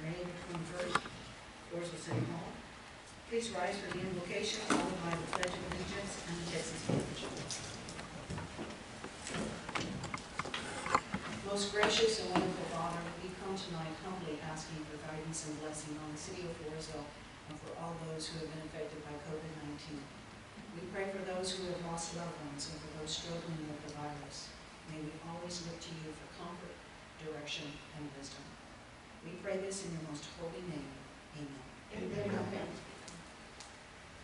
May the 21st, Floresville City Hall. Please rise for the invocation, followed by the Pledge of Allegiance and the Texas Pledge. Most gracious and wonderful Father, we come tonight humbly asking for guidance and blessing on the city of Floresville and for all those who have been affected by COVID-19. We pray for those who have lost loved ones and for those struggling with the virus. May we always look to you for comfort, direction, and wisdom. We pray this in your most holy name. Amen. Amen.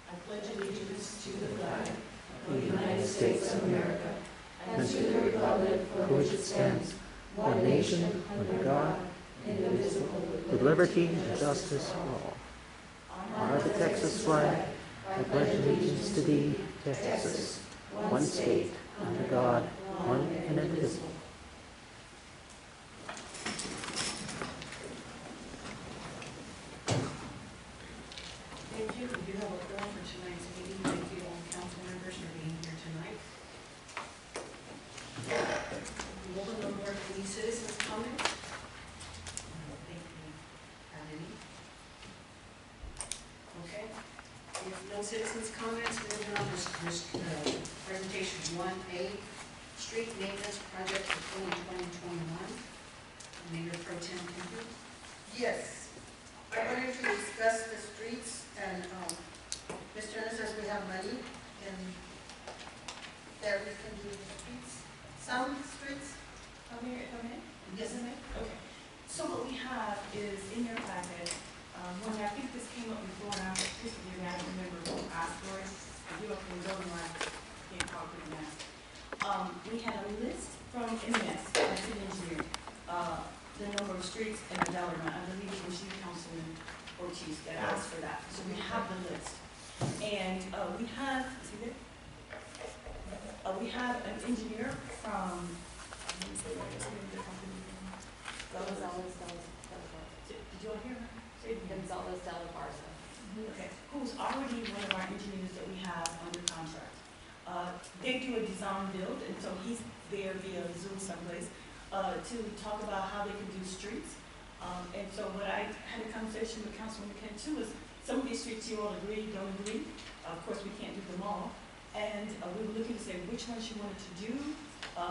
I pledge allegiance to the flag of the United States of America and to the republic for which it stands, one nation, under God, indivisible, with liberty and justice for all. Honor the Texas flag. I pledge allegiance to thee, Texas, one state, under God, one and indivisible. Thank you. We do have a quorum for tonight's meeting. Thank you all council members for being here tonight. We will no more any citizens' comments. I don't think we have any. Okay. If no citizens' comments, moving on to presentation 1A, Street Maintenance Project for 2020-21. Mayor Pro Tem Kemper. Yes, I wanted to discuss the streets, and Mr. Turner says we have money and that we can do the streets, some streets. Mayor, come in? Yes. Okay. So what we have is in your packet, when I think this came up before, and I was just you guys remember who asked for it. You up in the building line, can't talk pretty now. We had a list from MS, that's an engineer, the number of streets and the dollar amount. I believe it was you, Councilman Ortiz, that asked for that. So we have the list. And we have, is he there? We have an engineer from, let me say what his name is, the company. Did you all hear her? Gonzalez de la Garza. Okay, who's already one of our engineers that we have under contract. They do a design build, and so he's there via Zoom someplace to talk about how they can do streets. And so what I had a conversation with Councilman McKen too is some of these streets you all agree, don't agree. Of course, we can't do them all. And we were looking to say which ones you wanted to do,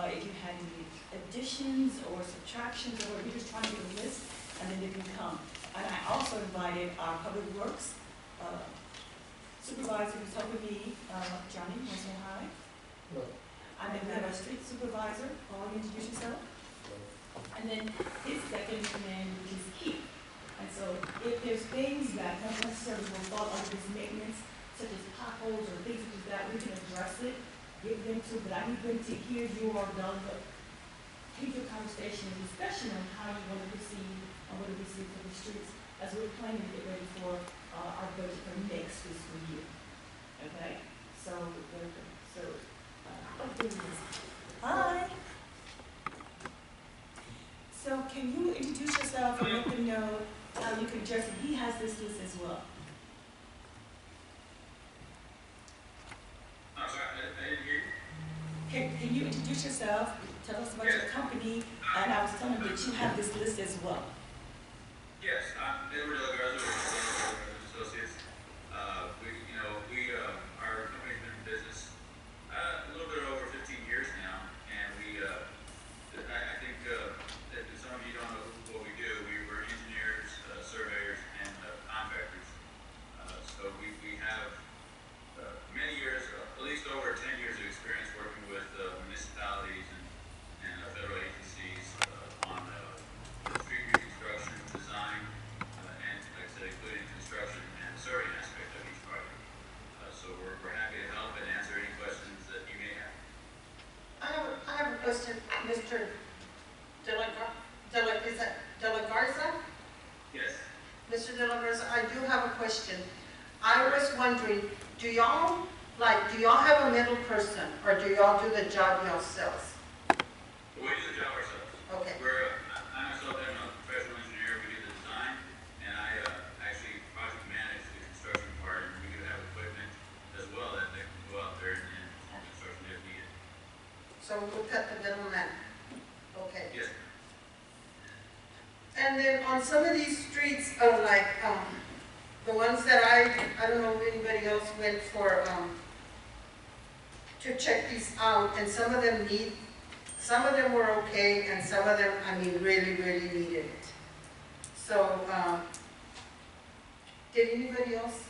if you had any additions or subtractions, or we're just trying to get a list, and then they can come. And I also invited our public works supervisor who's helping me, Johnny, want to say hi? Hello. And then we have our street supervisor, Paul, introduce yourself. And then his second in command, which is Keith. And so if there's things that don't necessarily will fall under this maintenance, such as potholes or things like that, we can address it, give them to, but I need them to hear you are done, but keep your conversation and discussion on how you want to proceed and what to proceed for the streets as we're planning to get ready for our budget for next fiscal year. Okay? So, hi. So can you introduce yourself and let them know how you can address it? He has this list as well. I'm sorry, I didn't hear you. Can you introduce yourself, tell us about your company, and I was telling you that you have this list as well. Yes, I'm Edward De La Garza with Associates. Our company's been in business a little bit over 15 years now, and I think that some of you don't know what we do. We're engineers, surveyors, and contractors. So we have many years, at least over 10 years of experience working with municipalities and federal agencies on street reconstruction, design, and like I said, including construction and surveying aspect of each project. So we're happy to help and answer any questions that you may have. I have a question, Mr. De La Garza? Yes. Mr. De La Garza, I do have a question. I was wondering, do y'all have a middle person, or do y'all do the job yourselves? We do the job ourselves. Okay. I myself am a professional engineer. We do the design, and I actually project manage the construction part, and we do have equipment as well that can go out there and perform construction if needed. So we'll cut the middleman. Okay. Yes. And then on some of these streets, like, the ones that I don't know if anybody else went for, to check these out, and some of them were okay, and some of them, I mean, really, really needed it. So, did anybody else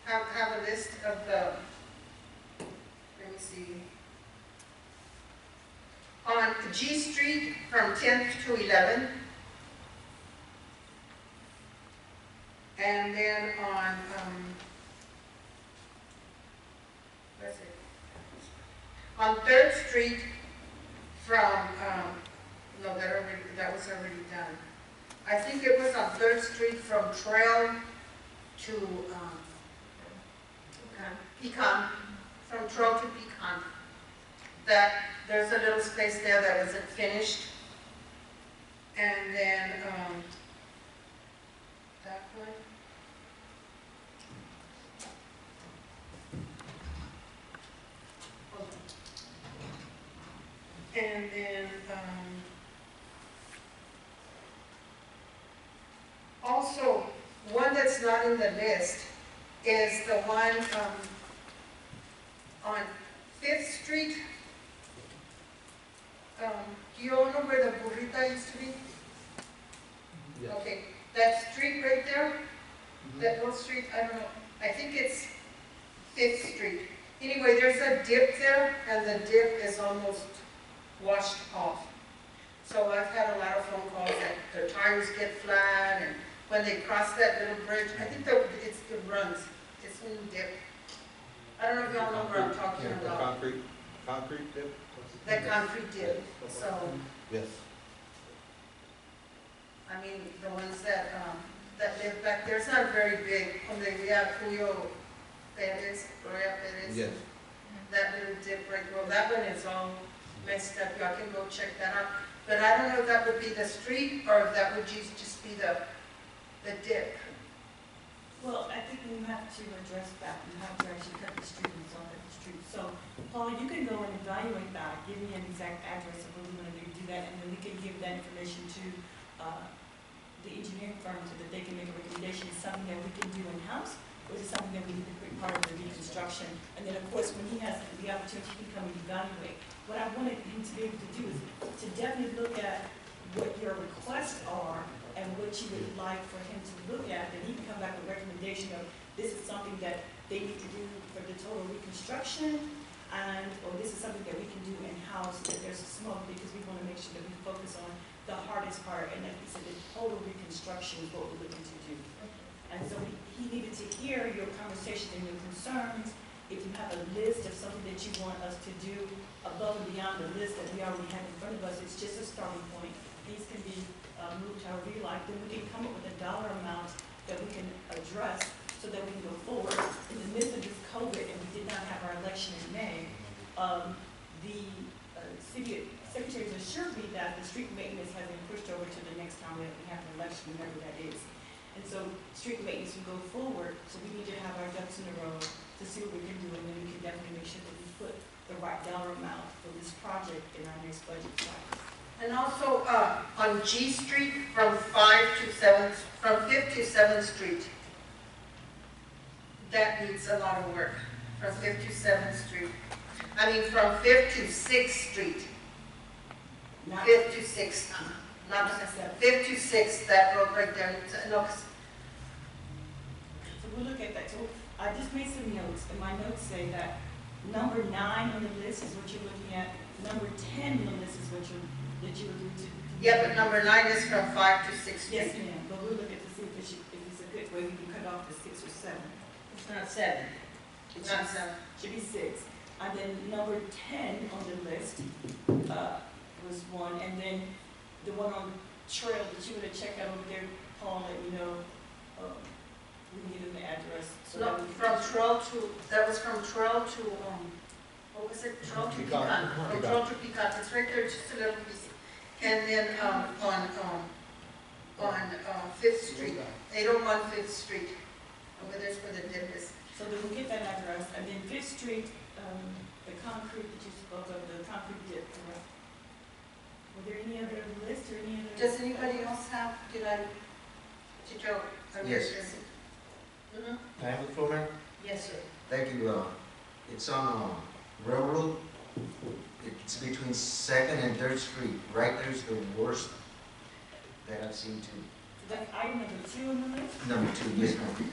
have a list of the, let me see. On G Street from 10th to 11th, and then on, let's see, on 3rd Street from, no, that was already done. I think it was on 3rd Street from Trail to Pecan, from Trail to Pecan. That there's a little space there that wasn't finished. And then that one. And then also, one that's not in the list is the one on 5th Street. Do you all know where the burrita used to be? Yes. Okay, that street right there, that little street, I don't know, I think it's 5th Street. Anyway, there's a dip there, and the dip is almost washed off. So I've had a lot of phone calls that their tires get flat, and when they cross that little bridge, I think it runs. It's in the dip. I don't know if y'all know where I'm talking about. Concrete dip? That concrete dip. So, Yes. I mean, the ones that live back there, it's not very big. Donde we have Julio Perez, Gloria Perez. Yes. That little dip right there, that one is all messed up. Y'all can go check that out. But I don't know if that would be the street or if that would just be the dip. Well, I think we have to address that. We have to actually cut the street and sell the street. So, Paul, you can go and evaluate that. Give me an exact address of where we want to do that, and then we can give that information to the engineering firm so that they can make a recommendation. Is something that we can do in-house, or is it something that we need to be part of the reconstruction? And then, of course, when he has the opportunity, he can come and evaluate. What I wanted him to be able to do is to definitely look at what your requests are and what you would like for him to look at, then he can come back with a recommendation of this is something that they need to do for the total reconstruction, and or this is something that we can do in-house, that there's a smoke, because we want to make sure that we focus on the hardest part, and like we said, the total reconstruction is what we're looking to do. And so he needed to hear your conversation and your concerns. If you have a list of something that you want us to do above and beyond the list that we already have in front of us, it's just a starting point. These can be moved however you like, then we can come up with a dollar amount that we can address so that we can go forward. In the midst of this COVID, and we did not have our election in May, the city secretaries assured me that the street maintenance has been pushed over to the next time that we have an election, whenever that is. And so street maintenance will go forward, so we need to have our ducks in a row to see what we can do, and then we can definitely make sure that we put the right dollar amount for this project in our next budget cycle. And also on G Street from 5th to 7th, from 5th to 7th Street. That needs a lot of work, from 5th to 7th Street. I mean, from 5th to 6th Street. 5th to 6th, not 5th to 6th, that road right there. No. So we'll look at that. So I just made some notes, and my notes say that number 9 on the list is what you're looking at. Number 10 on the list is what you agreed to. Yeah, but number 9 is from 5 to 6 Street. Yes, ma'am. But we'll look at to see if it's a good way we can cut off the 6 or 7. It's not 7. It Not 7. should be 6. And then number 10 on the list was 1. And then the one on Trail that you would have checked out over there, Paul, let me know. We needed the address. So No, that we from can Trail to, that was from Trail to, what was it? Trail to Pecan. From Trail to Pecan. It's right there, just a little piece. And then on 5th Street, 801 5th Street, over there's where the dip is. So then we'll get that address. And then 5th Street, the concrete that you spoke of, the concrete dip, correct? Were there any other list or any other Does anybody else have, did Joe? Yes. Mhm. Can I have the floor, ma'am? Yes, sir. Thank you. It's on Railroad. It's between 2nd and 3rd Street. Right there's the worst that I've seen too. That's item number 2 on the list? Number 2, yes, ma'am.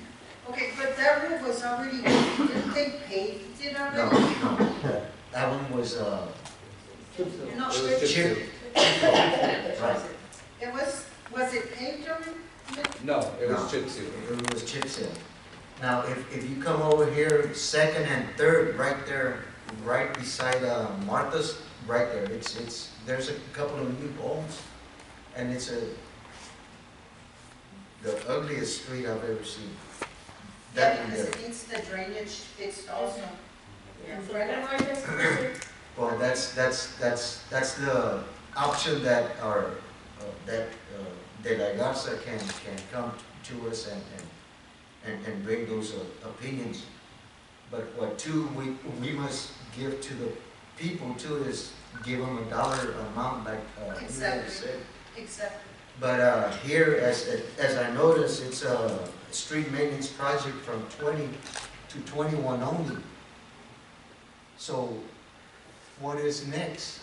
Okay, but that roof was already, didn't they pave it No, already? no. That one was No, chip. Right. It was it paved already? No, it No. was chip seal. It was chip seal. Now, if you come over here, 2nd and 3rd, right there, right beside Martha's, right there, there's a couple of new homes, and it's the ugliest street I've ever seen. That one Because there. it needs the drainage fixed also. Yeah. So that's why that's, Well, that's the option that De La Garza can come to us and bring those opinions. But what too, we must give to the people too is give them a dollar amount like you Exactly. said. Exactly. But here, as I noticed, it's a street maintenance project from 20 to 21 only. So what is next?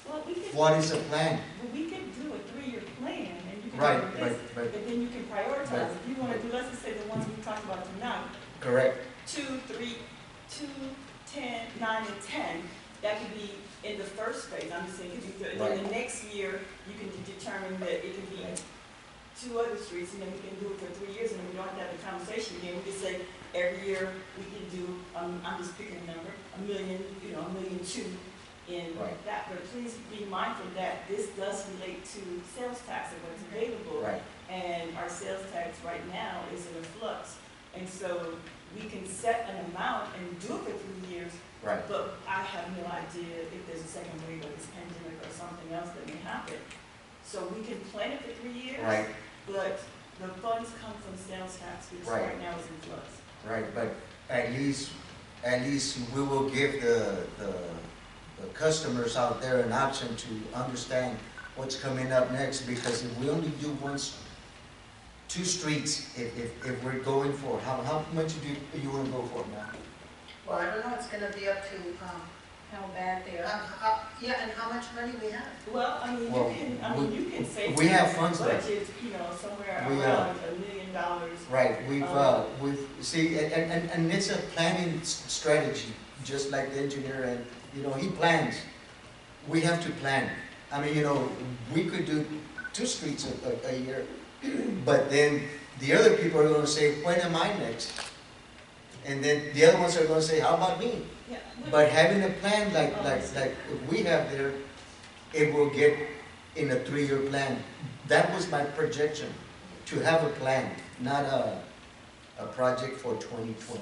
well, we can, What is the plan? well, we can do a 3-year plan, and you can Right, do this, but but then you can prioritize. If you want to do, let's just say the ones we talked about tonight, correct, 2, 3, 2, 10, 9, and 10, that could be in the first phase. I'm just saying, it could be, and then the next year, you can determine that it could be 2 other streets, and then we can do it for 3 years, and then we don't have to have the conversation again. We can say, every year, we can do, I'm just picking a number, $1 million, $1.2 million in Right. that. But please be mindful that this does relate to sales tax and what's available. right, And our sales tax right now is in a flux. And so we can set an amount and do it for 3 years, right, but I have no idea if there's a second wave of this pandemic or something else that may happen. So we can plan it for 3 years. right, But the funds come from sales tax, which Right. right now is in flux. right, but at least we will give the customers out there an option to understand what's coming up next, because if we only do 2 streets, if we're going for, how much do you want to go for now? Well, I don't know, it's gonna be up to, How bad they are. yeah, and how much money we have. Well, I mean, Well, you can say. we have funds there. Budget, somewhere We, around $1 million. Right, we've, see, and it's a planning strategy, just like the engineer, and, he plans. We have to plan. I mean, we could do 2 streets a year, but then the other people are gonna say, when am I next? And then the other ones are gonna say, how about me? Yeah, But having a plan like we have there, it will get in a 3-year plan. That was my projection, to have a plan, not a project for 2021.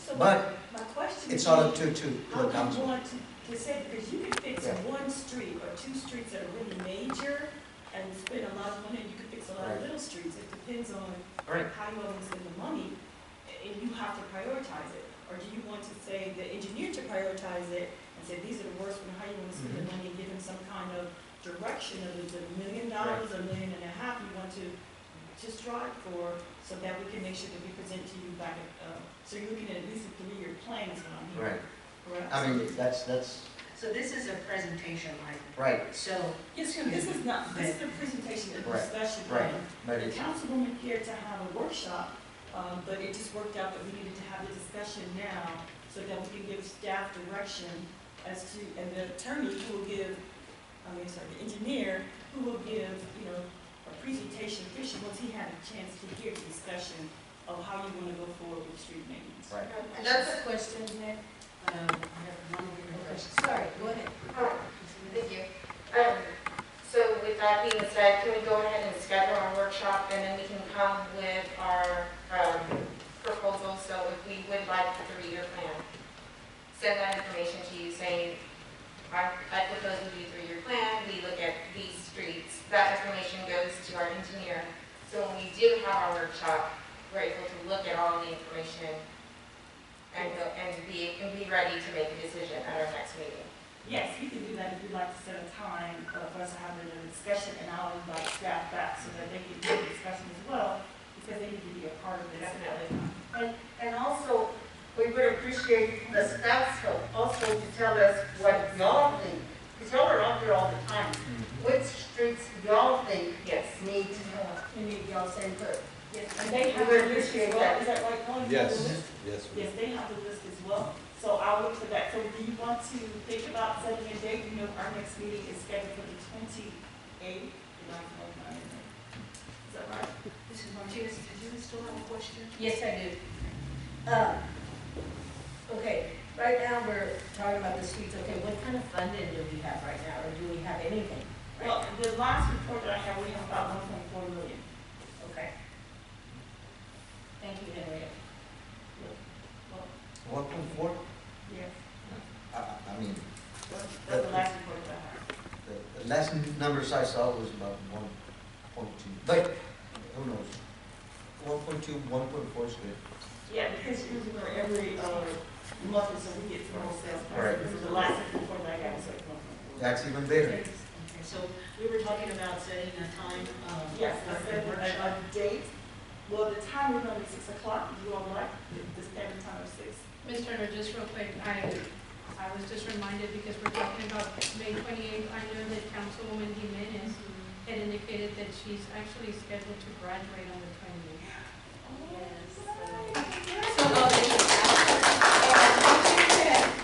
So But my question it's is, all up to how the do you council. want to say, because you can fix Yeah. 1 street or 2 streets that are really major and spend a lot of money, and you can fix a lot of Right. little streets. It depends on Right. how you want to spend the money, and you have to prioritize it. Or do you want to say the engineer to prioritize it and say, these are the worst ones, how you want to spend the money, and give him some kind of direction of is it $1 million, Right. $1.5 million you want to strive for, so that we can make sure that we present to you back at, so you're looking at least a 3-year plan is what I'm hearing. Right. Correct? I mean, that's, So this is a presentation, right? right, So, Yes, ma'am, this is not, this is a presentation, a Right, discussion. right. item. but The it's, councilwoman cared to have a workshop, but it just worked out that we needed to have the discussion now so that we can give staff direction as to, and the attorney who will give, the engineer who will give, a presentation official once he had a chance to hear the discussion of how you want to go forward with street maintenance. right. That's a question, Nick. I have one more question. Sorry, go ahead. Thank you. So with that being said, can we go ahead and schedule our workshop, and then we can come with our proposal? So if we would like the 3-year plan, send that information to you saying, I propose we do a 3-year plan, we look at these streets. That information goes to our engineer. So when we do have our workshop, we're able to look at all the information and be ready to make a decision at our next meeting. Yes, you can do that if you'd like to set a time for us to have a discussion, and I'll invite staff back so that they can do the discussion as well, because they need to be a part of this. And also, we would appreciate the staff's help also to tell us what y'all think, because y'all are out there all the time. Which streets y'all think Yes. need y'all's input? Yes, and they have We the list as appreciate well, that. is that right, Dawn? You have the list? Yes. Yes, they have the list as well, so I'll look for that. So do you want to think about setting a date? You know, our next meeting is scheduled for the 28th. Is that right? Mrs. Martinez, did you still have a question? Yes, I do. Okay, right now we're talking about the streets. Okay, what kind of funding do we have right now, or do we have anything? Well, the last report that I have, we have about 1.4 million. Okay. Thank you, Henrietta. 1.4? Yes, I mean, that's the last report that I have. the last numbers I saw was about 1.2, but who knows? 1.2, 1.4 is good. Yeah, because usually we're every month or so we get to our sales. Right. This is the last report that I got, so it's 1.4. That's even better. Okay, so we were talking about setting a time, Yes, for I the said workshop. a date. Well, the time was only 6 o'clock, if you all like, the standard time of 6. Ms. Turner, just real quick, I was just reminded because we're talking about May 28th, I know that Councilwoman Jimenez had indicated that she's actually scheduled to graduate on the 28th.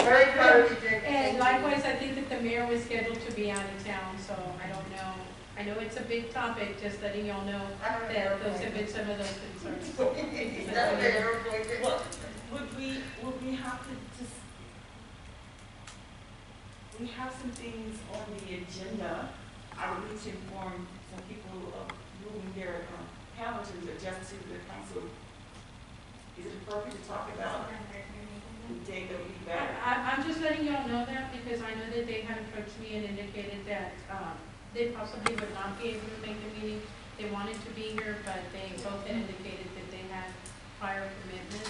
Very proud of you, Dick. And likewise, I think that the mayor was scheduled to be out of town, so I don't know. I know it's a big topic, just letting y'all know that those have been some of those concerns. Well, would we have to just, we have some things on the agenda. I would need to inform some people of moving their calendars adjust to the council. Is it appropriate to talk about the day that we be back? I'm just letting y'all know that because I know that they had approached me and indicated that they possibly would not be able to make the meeting. They wanted to be here, but they both had indicated that they had prior commitments.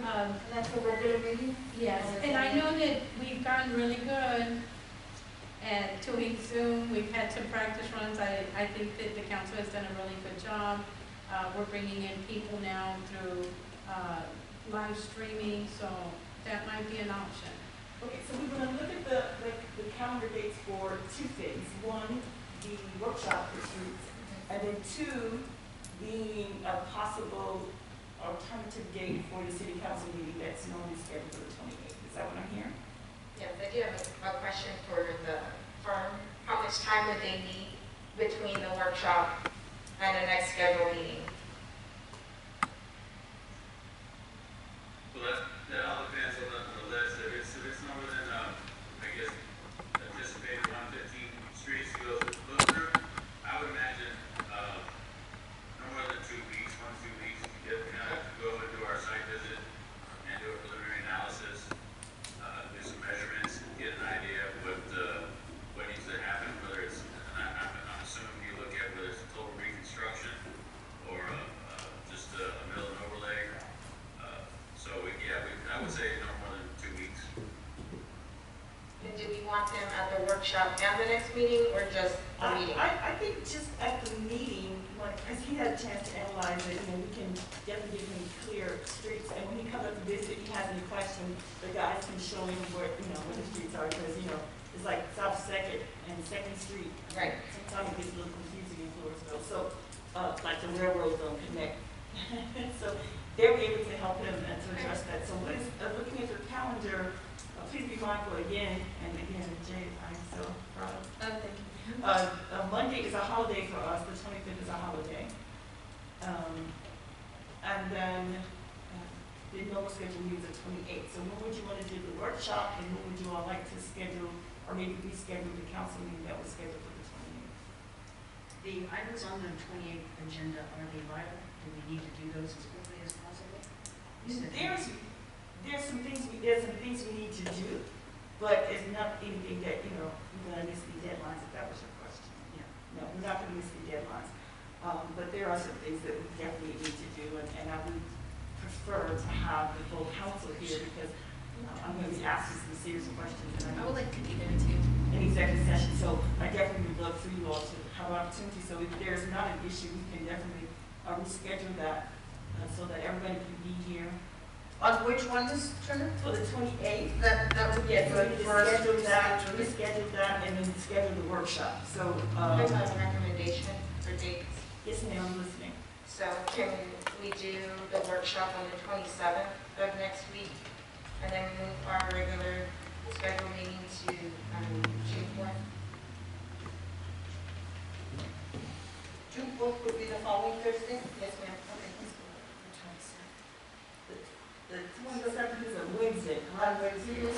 And that's a regular meeting? Yes, and I know that we've gotten really good at doing Zoom. We've had some practice runs. I think that the council has done a really good job. We're bringing in people now through live streaming, so that might be an option. Okay, so we're going to look at the calendar dates for two things. One, the workshop retreats, and then two, being a possible alternative date for the city council meeting that's normally scheduled for the 28th. Is that what I'm hearing? Yes, I do have a question for the firm. How much time would they need between the workshop and the next scheduled meeting? Well, that all depends on the list. If it's no more than, I guess, anticipated 115 streets to go through, I would imagine, no more than 2 weeks, 1 to 2 weeks, to get, to go and do our site visit and do a preliminary analysis, do some measurements, get an idea of what needs to happen, whether it's, and I'm assuming you look at whether it's a total reconstruction or just a mill and overlay. So, I would say no more than 2 weeks. And do we want them at the workshop and the next meeting, or just the meeting? I think just at the meeting, because he had a chance to analyze it, we can definitely give him clear streets. And when he comes up to visit, he has any questions, the guys can show him where, where the streets are, because, it's like South Second and Second Street. Right. Sometimes it gets a little confusing in Floresville. So, like the railroads don't connect. So they'll be able to help him and to address that. So what is, looking at your calendar, please be mindful again, and again, Jay, I'm so proud. Thank you. Monday is a holiday for us, the 25th is a holiday. And then the normal schedule means the 28th. So when would you want to do the workshop, and when would you all like to schedule, or maybe reschedule the council meeting that was scheduled for the 28th? The items on the 28th agenda, are they vital? Do we need to do those as quickly as possible? You said- There's some things we need to do, but it's not anything that, we're gonna miss the deadlines, if that was your question. Yeah. No, we're not gonna miss the deadlines. But there are some things that we definitely need to do, and I would prefer to have the full council here, because I'm gonna be asking some serious questions, and I would like to be there too. an executive session, so I definitely would love for you all to have an opportunity, so if there's not an issue, we can definitely reschedule that, so that everybody can be here. On which one is Turner? For the 28th, That would be yes, good we for us to reschedule that, and then schedule the workshop, so, I have a recommendation for dates. yes, ma'am, I'm listening. So can we do the workshop on the 27th of next week, and then move our regular scheduled meeting to June 4th? June 4th would be the following Thursday? Yes, ma'am. The 27th is a Wednesday, On Wednesday.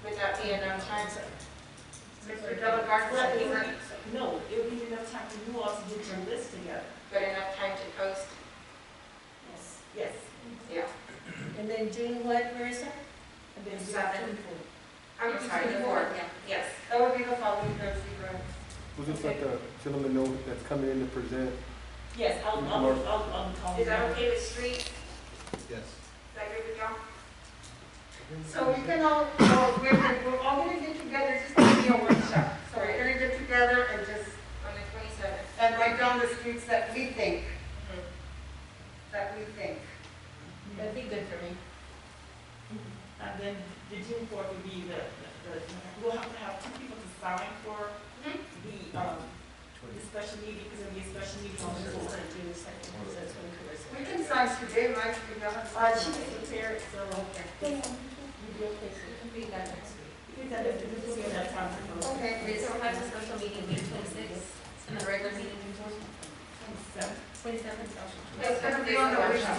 Would that be enough time? Mr. Delagarde, Well, it would be, no, it would be enough time for you all to get your list together. But enough time to post? Yes. Yes. Yeah. And then June what, Marissa? And then Seven. I'm sorry, the 4th. Yes. that would be the following Thursday, right? We'll just let the gentleman know that's coming in to present. Yes, I'll call you. Is that okay with street? Yes. Is that good with y'all? So we can all, we're all gonna get together, it's just gonna be a workshop. So we're gonna get together and just, On the 27th. and write down the streets that we think, That'd be good for me. And then the June 4th would be we'll have to have 2 people to sign for the special meeting, because it'll be a special meeting on the 4th. June 2nd, so that's when Carissa. We can sign today, right? We don't have to She sign. was prepared, so you'd be okay, so. It could be that next week. Because that is, this will be enough time to post. Okay. We still have a special meeting, May 26th, and the regular meeting, June 27th. 27th. It's gonna be on the workshop.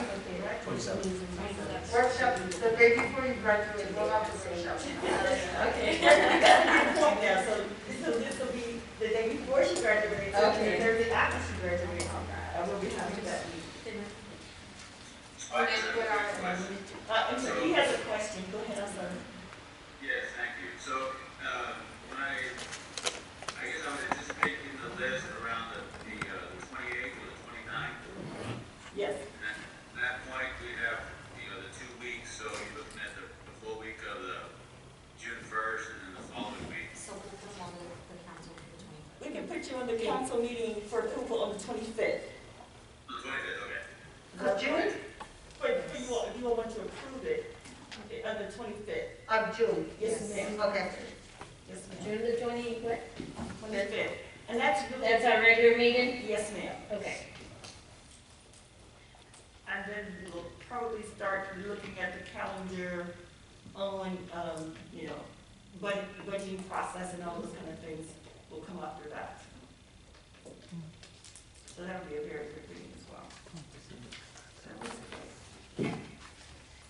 Workshop, the day before you graduate, we'll have the workshop. Okay. Good point now, so this will be the day before she graduates, Okay. and Thursday after she graduates. I will be having that meeting. And then put our, I'm sorry, he has a question, go ahead, I'm sorry. Yes, thank you. So, when I guess I was anticipating the list around the 28th or the 29th. Yes. And at that point, we have, the 2 weeks, so you're looking at the full week of the June 1st and then the following week. So we'll put on the council for the 25th. We can put you on the council meeting for approval on the 25th. The 25th, okay. Of June? For you all want to approve it on the 25th. Of June. Yes, ma'am. Okay. Yes, ma'am. June the 20, what? 25th. And that's really. That's our regular meeting? Yes, ma'am. Okay. And then we'll probably start looking at the calendar on, budgeting process and all those kind of things will come after that. So that'll be a very good reading as well.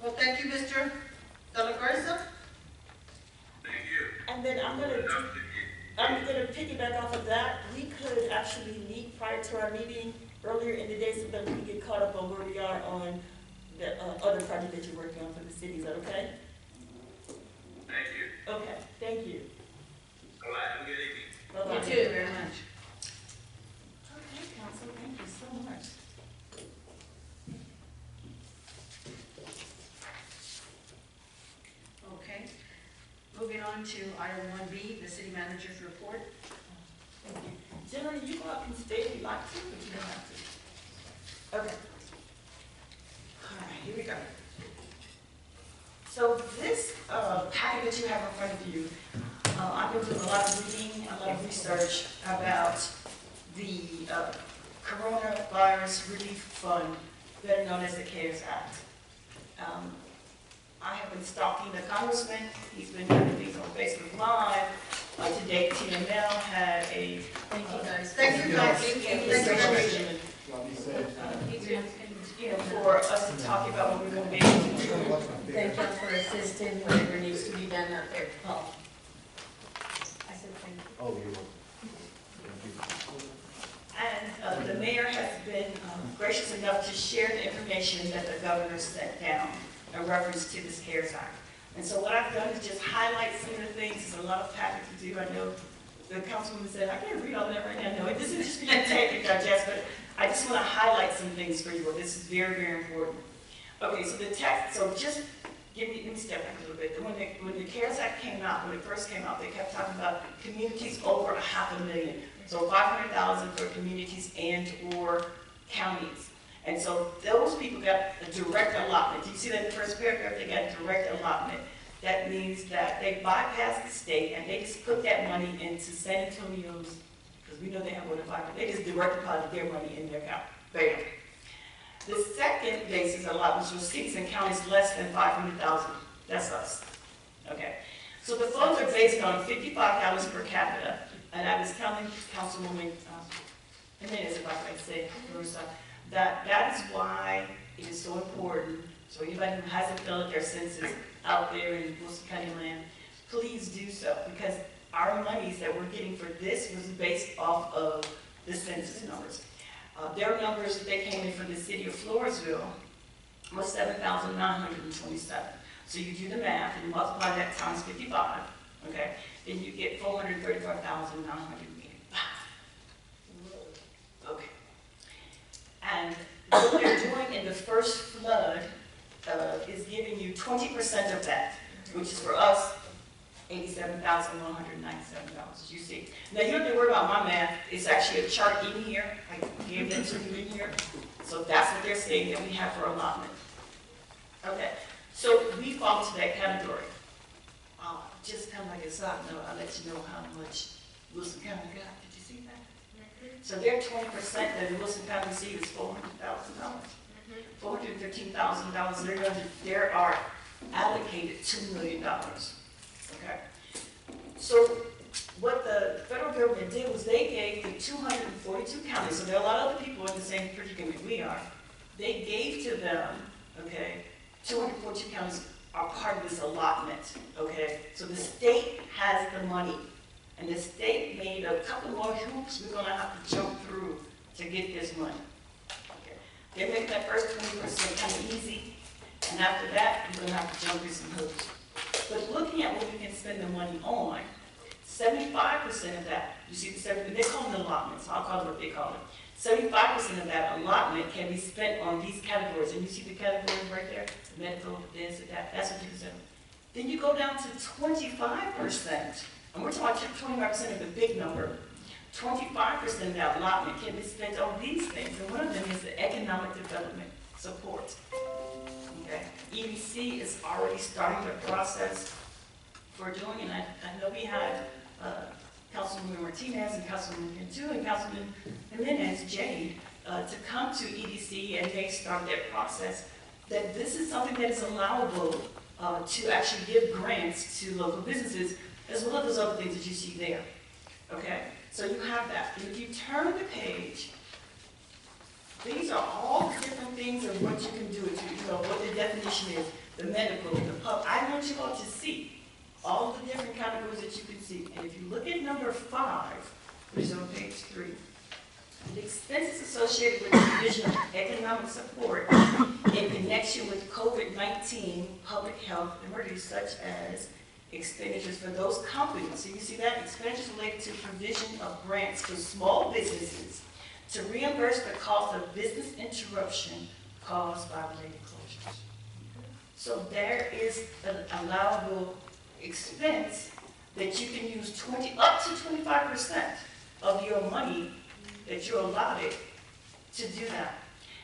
Well, thank you, Mr. Dela Garza. Thank you. And then I'm gonna piggyback off of that. We could actually meet prior to our meeting earlier in the day so that we can get caught up on where we are on the other project that you're working on for the city. Is that okay? Thank you. Okay, thank you. All right, have a good evening. Bye-bye. You too, very much. Okay, council, thank you so much. Okay. Moving on to item 1B, the city manager's report. Thank you. Generally, you go up and stay if you like to, but you don't have to. Okay. All right, here we go. So this packet that you have in front of you, I've been doing a lot of reading, a lot of research about the Coronavirus Relief Fund, better known as the CARES Act. I have been stalking the congressman. He's been doing things on Facebook Live. Today, TML had a... Thank you guys. Thank you, guys. Thank you Thank you very much. session, You too. for us to talk about what we're going to be able to do. Thank you for assisting whatever needs to be done out there. Paul. I said thank you. Oh, you're welcome. And the mayor has been gracious enough to share the information that the governor sent down in reference to this CARES Act. And so what I've done is just highlight some of the things. There's a lot of packets to do. I know the councilwoman said, I can't read all that right now. No, this is just being taken digest, but I just want to highlight some things for you. This is very, very important. Okay, so the text, so just let me step back a little bit. When the CARES Act came out, when it first came out, they kept talking about communities over 500,000. So 500,000 for communities and or counties. And so those people got a direct allotment. Do you see that in the first paragraph? They got direct allotment. That means that they bypassed the state and they just put that money into San Antonio's, because we know they have more than 500. They just direct deposit their money in their account. Bam. The second basis allotments for cities and counties less than 500,000. That's us. Okay. So the funds are based on $55 per capita. And I was telling Councilwoman Jimenez, if I can say, that is why it is so important. So anybody who hasn't filled their census out there in Wilson County land, please do so, because our monies that we're getting for this was based off of the census numbers. Their numbers that they came in from the city of Floresville was 7,927. So you do the math and you multiply that times 55, okay? Then you get 435,985. Okay. And what they're doing in the first flood is giving you 20% of that, which is for us, $87,197, you see. Now you don't have to worry about my math. It's actually a chart in here. I gave that to you in here. So that's what they're saying that we have for allotment. Okay, so we fall into that category. Just kind of like a side note, I'll let you know how much Wilson County got. Did you see that? So their 20% that Wilson County received is $400,000. $415,000. There are allocated $2 million. Okay. So what the federal government did was they gave the 242 counties, so there are a lot of other people in the same predicament we are, they gave to them, okay, 242 counties are part of this allotment, okay? So the state has the money, and the state made a couple more hoops we're gonna have to jump through to get this money. Okay. They're making that first 20% kind of easy, and after that, we're gonna have to jump through some hoops. But looking at what we can spend the money on, 75% of that, you see the 70, they call them allotments, I'll call it what they call it. 75% of that allotment can be spent on these categories, and you see the categories right there, the medical, this, that, that's what you consider. Then you go down to 25%, and we're talking 25% of the big number. 25% of that allotment can be spent on these things, and one of them is the economic development support. Okay. EDC is already starting the process for doing, and I know we had Councilwoman Martinez and Councilwoman Cantu and Councilman Jimenez, Jade, to come to EDC, and they started that process, that this is something that is allowable to actually give grants to local businesses, as well as those other things that you see there. Okay, so you have that. And if you turn the page, these are all the different things of what you can do, what the definition is, the medical, the pub. I want you all to see all the different categories that you can see. And if you look at number 5, which is on page 3, the expenses associated with the provision of economic support in connection with COVID-19 public health emergencies, such as expenditures for those companies. So you see that? Expenditures related to provision of grants to small businesses to reimburse the cost of business interruption caused by related closures. So there is an allowable expense that you can use up to 25% of your money that you're allotted to do that.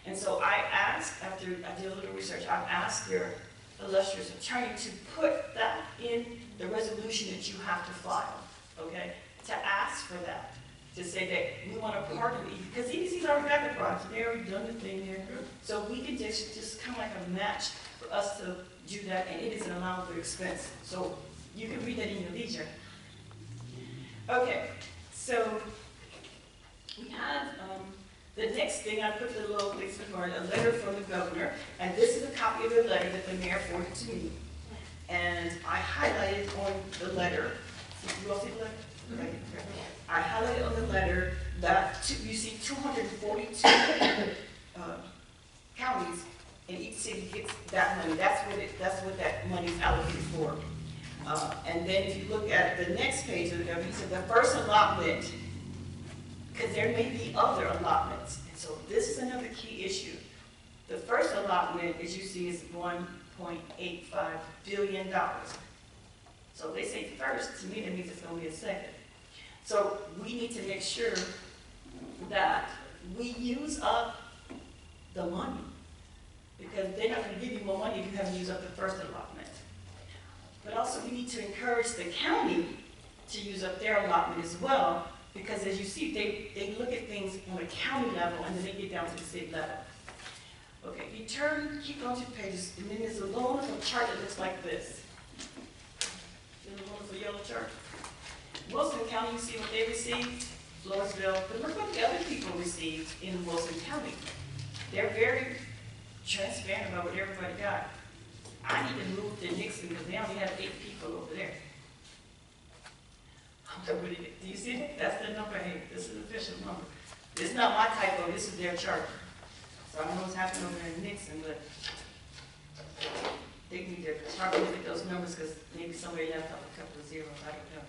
And so I asked, after I did a little research, I asked their illustrious attorney to put that in the resolution that you have to file, okay? To ask for that, to say that we want to partner with EDC, because EDC's already got the project, they already done the thing there. So we can just kind of like a match for us to do that, and it is an allowable expense. So you can read that in your leisure. Okay, so we have the next thing, I put the little place for a letter from the governor, and this is a copy of the letter that the mayor forwarded to me. And I highlighted on the letter, you all see the letter? Right. I highlighted on the letter that you see 242 counties, and each city gets that money. That's what that money is allocated for. And then if you look at the next page of the government, he said the first allotment, because there may be other allotments. And so this is another key issue. The first allotment, as you see, is going $1.85 billion. So they say first, to me that means it's going to be a second. So we need to make sure that we use up the money, because they're not going to give you more money if you haven't used up the first allotment. But also we need to encourage the county to use up their allotment as well, because as you see, they look at things on a county level and then they get down to the city level. Okay, you keep going to pages, and then there's a wonderful chart that looks like this. There's a wonderful yellow chart. Wilson County, you see what they received, Floresville, but look what the other people received in Wilson County. They're very transparent about what everybody got. I need to move to Nixon because they only have 8 people over there. Do you see it? That's the number 8. This is the official number. This is not my typo, this is their chart. So I don't know what's happening over there in Nixon, but they need to probably look at those numbers because maybe somebody left off a couple of zeros, I don't know.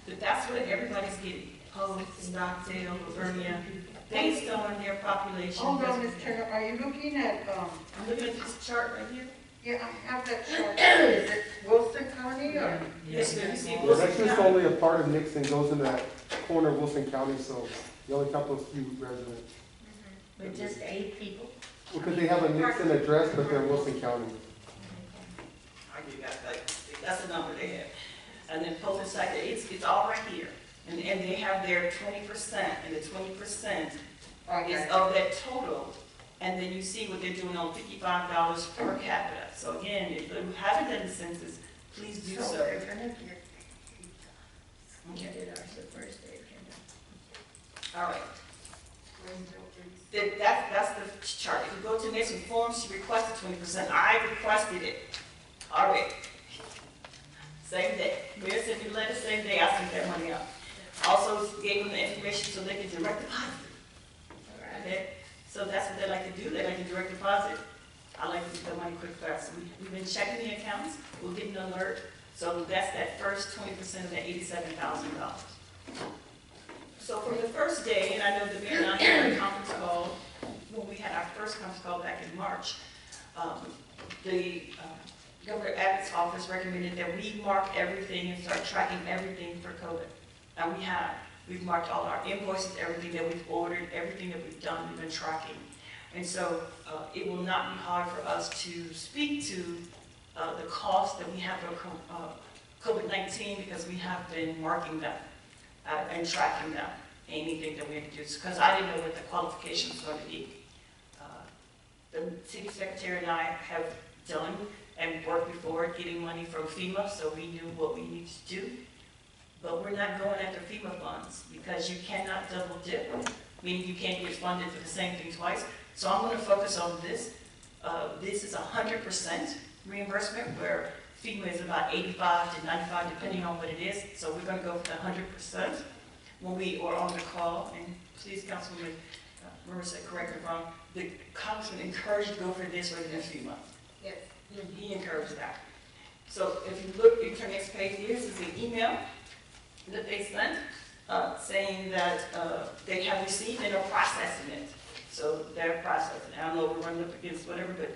But that's what everybody's getting. Poe, Stockdale, Livonia, based on their population. Hold on, Ms. Turner, are you looking at, I'm looking at this chart right here. yeah, I have that chart. Is it Wilson County or? Yes, ma'am. You see Well, Wilson that's just County. only a part of Nixon goes in that corner of Wilson County, so you only count those few residents. With just 8 people? Because they have a Nixon address, but they're Wilson County. I give that, like, that's the number they have. And then Pope and Stockdale, it's all right here. And they have their 20%, and the 20% is of that total. And then you see what they're doing on $55 per capita. So again, if you haven't done the census, please do so. They're gonna get, we did ours the first day. All right. That's the chart. If you go to Nixon forms, she requested 20%. I requested it. All right. Same day. Mayor sent me a letter, same day I sent that money out. Also gave them the information so they can direct deposit. Okay? So that's what they like to do. They like to direct deposit. I like to get the money quick, fast. We've been checking the accounts. We'll get an alert. So that's that first 20% of that $87,000. So from the first day, and I know the mayor and I had a conference call when we had our first conference call back in March. Governor Abbott's office recommended that we mark everything and start tracking everything for COVID. And we have. We've marked all our invoices, everything that we've ordered, everything that we've done, we've been tracking. And so it will not be hard for us to speak to the cost that we have for COVID-19 because we have been marking them and tracking them, anything that we have to do. Because I didn't know what the qualifications were going to be. The city secretary and I have done and worked before getting money from FEMA, so we knew what we needed to do. But we're not going after FEMA funds because you cannot double dip, meaning you can't get funded for the same thing twice. So I'm going to focus on this. This is 100% reimbursement, where FEMA is about 85 to 95, depending on what it is. So we're going to go for the 100% when we are on the call. And please, Councilwoman Marissa, correct me if I'm wrong, the Congressman encouraged to go for this rather than FEMA. Yes. He encouraged that. So if you look, you turn next page, this is an email that they sent saying that they have received and are processing it. So they're processing. I don't know if we're running up against whatever, but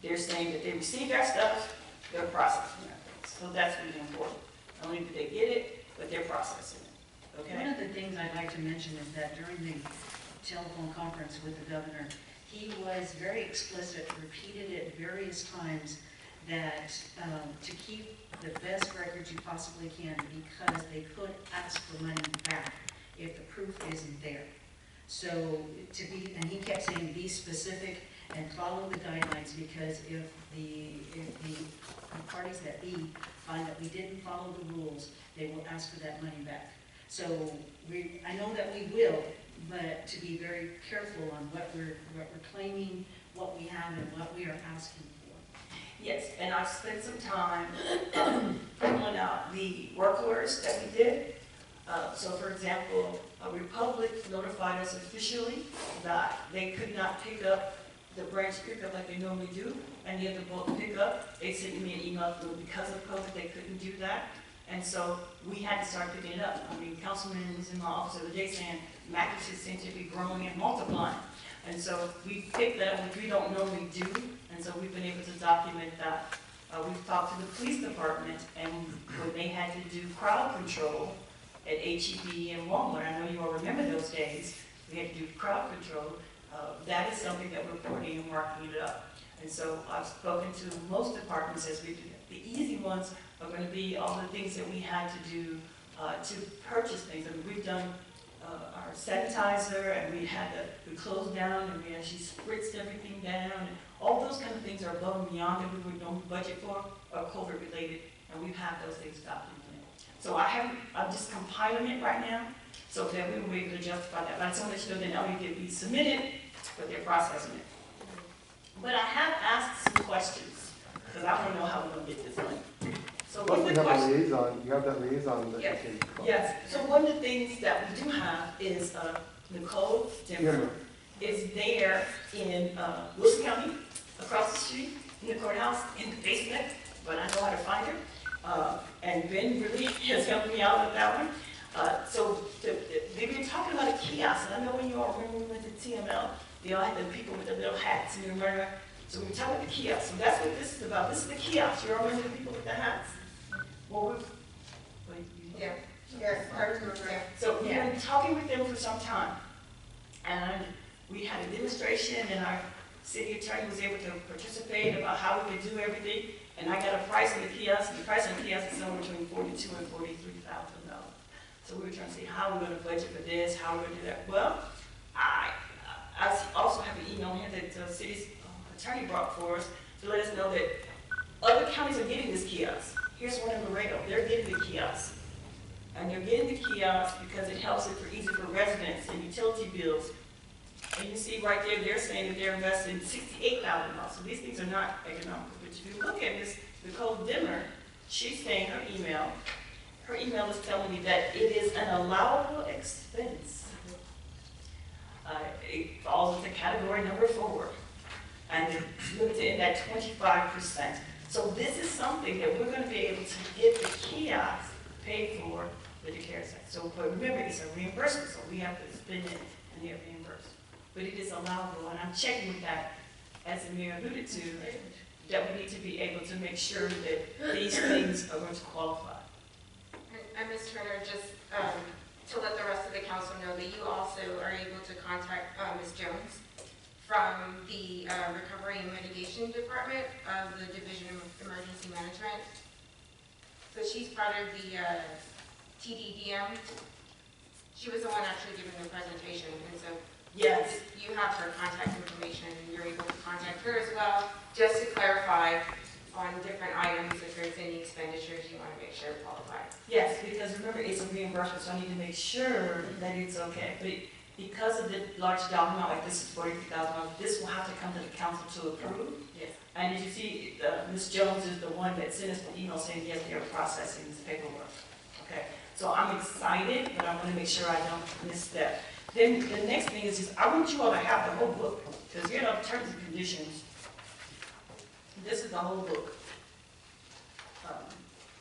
they're saying that they received our stuff, they're processing it. So that's really important. Not only did they get it, but they're processing it. Okay? One of the things I'd like to mention is that during the telephone conference with the governor, he was very explicit, repeated it various times, that to keep the best records you possibly can, because they could ask for money back if the proof isn't there. So and he kept saying, be specific and follow the guidelines, because if the parties that be find that we didn't follow the rules, they will ask for that money back. So I know that we will, but to be very careful on what we're claiming, what we have, and what we are asking for. Yes, and I've spent some time pulling out the work orders that we did. So for example, Republic notified us officially that they could not pick up the branch pickup like they normally do, and the other bulk pickup. They sent me an email because of COVID, they couldn't do that. And so we had to start picking it up. I mean, Councilman was in my office the other day saying mattresses seem to be growing and multiplying. And so we picked that, which we don't normally do, and so we've been able to document that. We've talked to the police department, and when they had to do crowd control at HEB and Walmart, I know you all remember those days, we had to do crowd control. That is something that we're putting and marking it up. And so I've spoken to most departments as we do that. The easy ones are going to be all the things that we had to do to purchase things. I mean, we've done our sanitizer, and we closed down, and we actually spritzed everything down. And all those kind of things are above and beyond that we would normally budget for, are COVID related, and we've had those things documented. So I'm just compiling it right now, so that we will be able to justify that. But I just want to let you know that now we get be submitted, but they're processing it. But I have asked some questions, because I want to know how we're going to get this money. So Plus, one we of the have a questions, liaison, you have that liaison that you Yes. can. yes, so one of the things that we do have is Nicole Dimmer is there in Wilson County, across the street, in the courthouse, in the basement, but I know how to find her. And Ben really has helped me out with that one. So they've been talking about a kiosk, and I know when you all remember we went to TML, they all had the people with the little hats, and you remember? So we were talking about the kiosk, so that's what this is about. This is the kiosk. You all remember the people with the hats? Well, Yeah. Yes, I remember. so we've been talking with them for some time, and we had a demonstration, and our city attorney was able to participate about how we could do everything, and I got a price on the kiosk, and the price on the kiosk is somewhere between $42,000 and $43,000. So we were trying to see how we're going to budget for this, how we're going to do that. Well, I also have an email here that the city's attorney brought for us to let us know that other counties are getting this kiosk. Here's one in Laredo, they're getting the kiosk. And they're getting the kiosk because it helps it for easy for residents and utility bills. And you see right there, they're saying that they're investing $68,000. So these things are not economical. But if you look at Ms. Nicole Dimmer, she's saying her email is telling me that it is an allowable expense. It falls into category number 4. And it's limited in that 25%. So this is something that we're going to be able to get the kiosk paid for with the CARES Act. So, but remember, it's a reimbursement, so we have to spend it and they're reimbursed. But it is allowable, and I'm checking with that, as the mayor alluded to, that we need to be able to make sure that these things are going to qualify. And Ms. Turner, just to let the rest of the council know that you also are able to contact Ms. Jones from the Recovery and Mitigation Department of the Division of Emergency Management. So she's part of the TDDM. She was the one actually giving the presentation, and so Yes. you have her contact information, and you're able to contact her as well, just to clarify on different items, if there's any expenditures you want to make sure qualify. Yes, because remember, it's a reimbursement, so I need to make sure that it's okay. But because of the large dollar amount, like this is $43,000, this will have to come to the council to approve. Yes. And as you see, Ms. Jones is the one that sent us the email saying, yes, they are processing this paperwork. Okay, so I'm excited, but I want to make sure I don't misstep. Then the next thing is I want you all to have the whole book, because here are the terms and conditions. This is the whole book.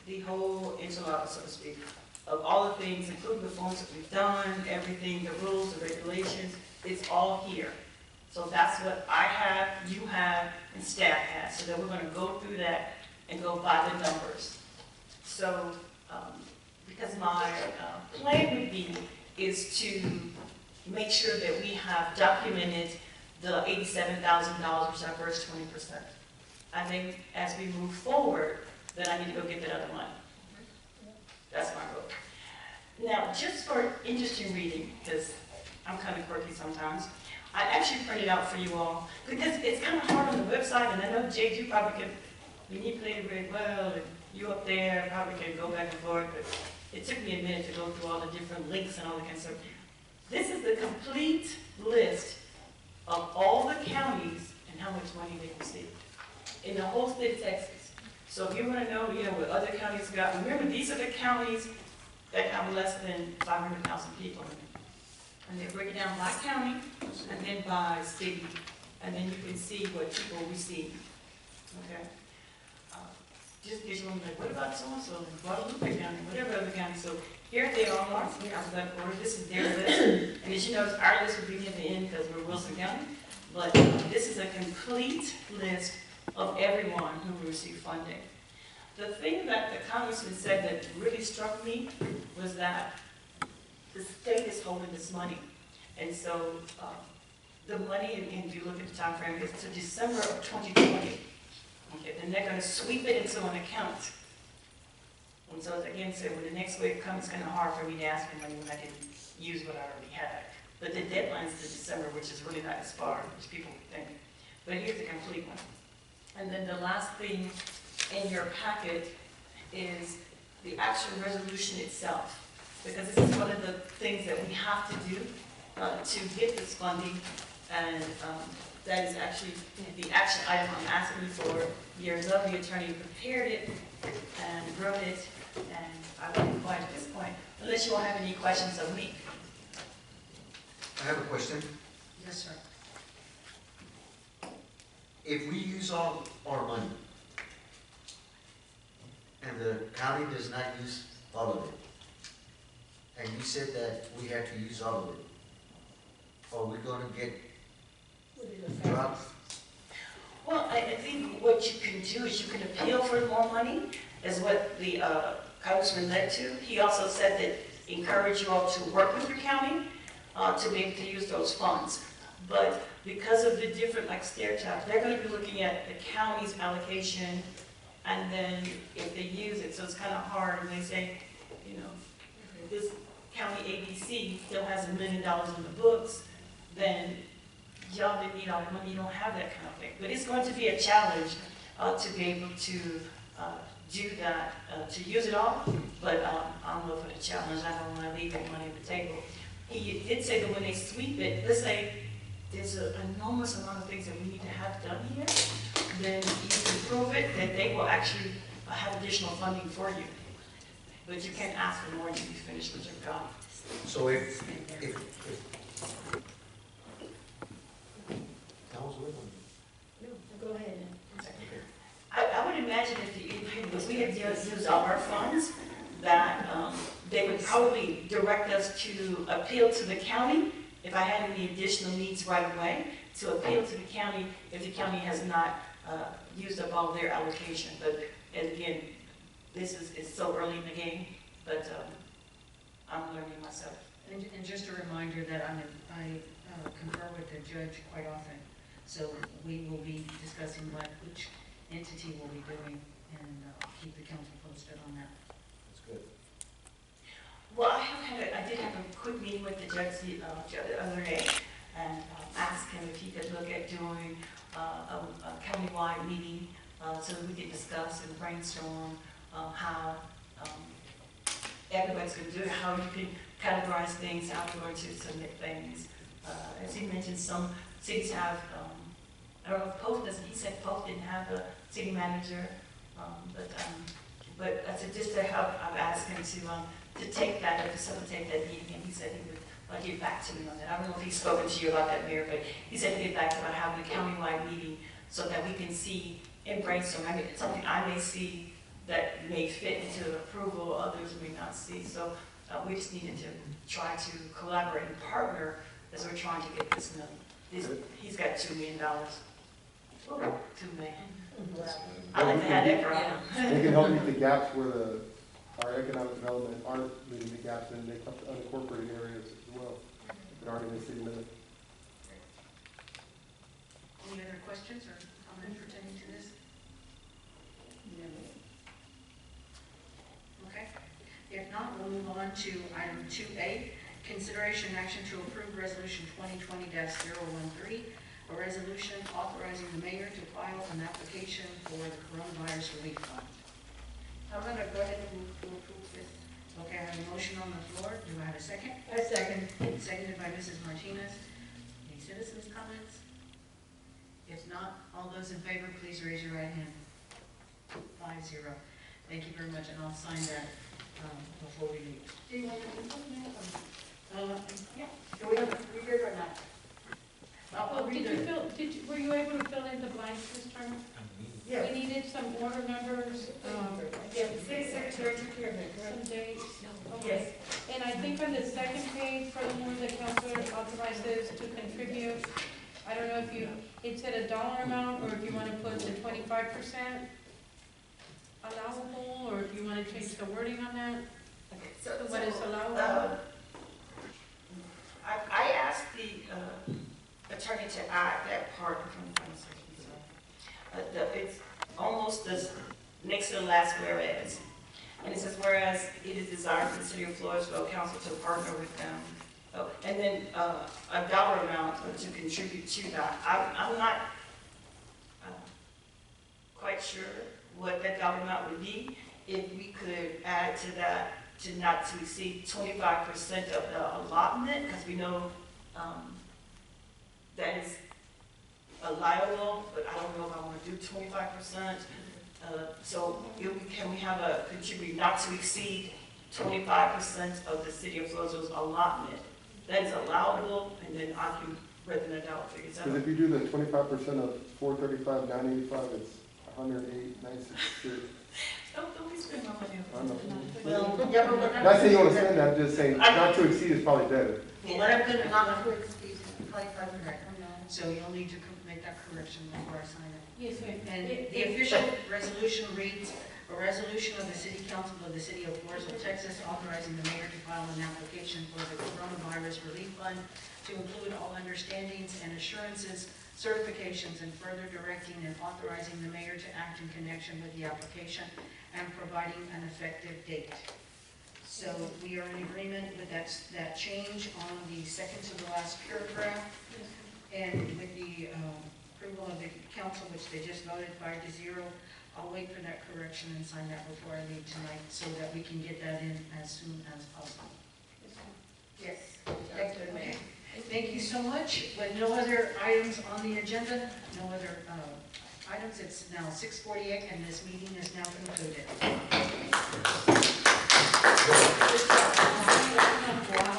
The whole enchilada, so to speak, of all the things, including the forms that we've done, everything, the rules, the regulations, it's all here. So that's what I have, you have, and staff has, so that we're going to go through that and go by the numbers. So, because my plan would be is to make sure that we have documented the $87,000, which is our first 20%. I think as we move forward, then I need to go get that other money. That's my goal. Now, just for interesting reading, because I'm kind of quirky sometimes, I actually printed out for you all, because it's kind of hard on the website, and I know, Jade, you probably can manipulate it very well, and you up there probably can go back and forth, but it took me a minute to go through all the different links and all that kind of stuff. This is the complete list of all the counties and how much money they received in the whole state of Texas. So if you want to know, what other counties got, remember, these are the counties that have less than 500,000 people in it. And they break it down by county and then by city. And then you can see what people receive. Okay? Just gives you one like, what about so-and-so in Guadalupe County, whatever other county. So Here they all are, we have that order, this is their list, and as you notice, our list will be near the end because we're Wilson County, but this is a complete list of everyone who will receive funding. The thing that the congressman said that really struck me was that the state is holding this money, and so the money, and if you look at the time frame, is to December of 2020. Okay, then they're going to sweep it into an account. And so again, so when the next wave comes, it's kind of hard for me to ask for money when I didn't use what I already had. But the deadline's to December, which is really not as far as people think. But here's the complete one. And then the last thing in your packet is the actual resolution itself. Because this is one of the things that we have to do to get this funding. And that is actually the action item I'm asking you for. Your lovely attorney prepared it and wrote it, and I will be quiet at this point, unless you all have any questions of me. I have a question. Yes, sir. If we use all our money, and the county does not use all of it, and you said that we have to use all of it, are we gonna get dropped? Well, I think what you can do is you can appeal for more money, is what the congressman led to. He also said that encourage you all to work with your county to be able to use those funds. But because of the different, like stair taps, they're going to be looking at the county's allocation, and then if they use it, so it's kind of hard, and they say, you know, if this county ABC still has $1 million in the books, then y'all didn't need all the money, you don't have that kind of thing. But it's going to be a challenge to be able to do that, to use it all, but I'm up for the challenge. I don't want to leave any money on the table. He did say that when they sweep it, let's say there's an enormous amount of things that we need to have done here, then you can prove it that they will actually have additional funding for you. But you can't ask for more until you finish what you've got. So if Go ahead. I would imagine if we had used all our funds, that they would probably direct us to appeal to the county if I had any additional needs right away, to appeal to the county if the county has not used up all their allocation. But again, this is so early in the game, but I'm learning myself. And just a reminder that I concur with the judge quite often. So we will be discussing which entity will be doing, and keep the council posted on that. That's good. Well, I did have a quick meeting with the judge the other day, and asked him if he could look at doing a countywide meeting so that we could discuss and brainstorm how everybody's going to do it, how you can categorize things, how we're going to submit things. As he mentioned, some cities have, I don't know if Post doesn't, he said Post didn't have a city manager, but I said just to help, I've asked him to take that, to facilitate that meeting, and he said he would get back to me on that. I don't know if he's spoken to you about that, Mayor, but he said he'd get back to about having a countywide meeting so that we can see and brainstorm. I mean, it's something I may see that may fit into approval, others may not see. So we just needed to try to collaborate and partner as we're trying to get this million. He's got $2 million. $2 million. I like to have that problem. They can help meet the gaps where our economic development aren't meeting the gaps, and they come to unincorporated areas as well that aren't in the city limit. Any other questions or comments pertaining to this? Okay. If not, we'll move on to item 2A, consideration and action to approve resolution 2020-013, a resolution authorizing the mayor to file an application for the coronavirus relief fund. I'm going to go ahead and move to approve this. Okay, I have a motion on the floor. Do I have a second? A second. Seconded by Mrs. Martinez. Any citizens' comments? If not, all those in favor, please raise your right hand. 5-0. Thank you very much, and I'll sign that before we leave. Do you want to do something? Yeah. Do we have to read it or not? I'll read it. Were you able to fill in the blanks this time? We needed some order numbers, Yeah, the city secretary took care of it, some correct? dates. Yes. Okay. And I think on the second page, furthermore, the council authorizes to contribute, I don't know if you, it said a dollar amount, or if you want to put the 25% allowable, or if you want to change the wording on that, Okay, what is allowable? I asked the attorney to add that part from it's almost this next to the last whereas. And it says, whereas it is desired for the city of Floresville council to partner with them. Oh, and then a dollar amount to contribute to that. I'm not quite sure what that dollar amount would be. If we could add to that to not to exceed 25% of the allotment, because we know that is allowable, but I don't know if I want to do 25%. So can we have a contribute not to exceed 25% of the city of Floresville's allotment? That is allowable, and then I can reckon it out, figure it out. Because if you do the 25% of 435, 985, it's 108, 966. Don't be spending my money I on know. Well, yeah, but we're not. Not saying you want to spend that, I'm just saying not to exceed is probably better. What I'm gonna, not to exceed 25, correct. So you'll need to make that correction before I sign it. Yes, ma'am. And the official resolution reads, a resolution of the City Council of the City of Floresville, Texas, authorizing the mayor to file an application for the Coronavirus Relief Fund to include all understandings and assurances, certifications, and further directing and authorizing the mayor to act in connection with the application and providing an effective date. So we are in agreement with that change on the second to the last paragraph. And with the approval of the council, which they just voted 5-0, I'll wait for that correction and sign that before I leave tonight so that we can get that in as soon as possible. Yes. Okay. Thank you so much. With no other items on the agenda, no other items, it's now 6:48 and this meeting is now concluded. Good job.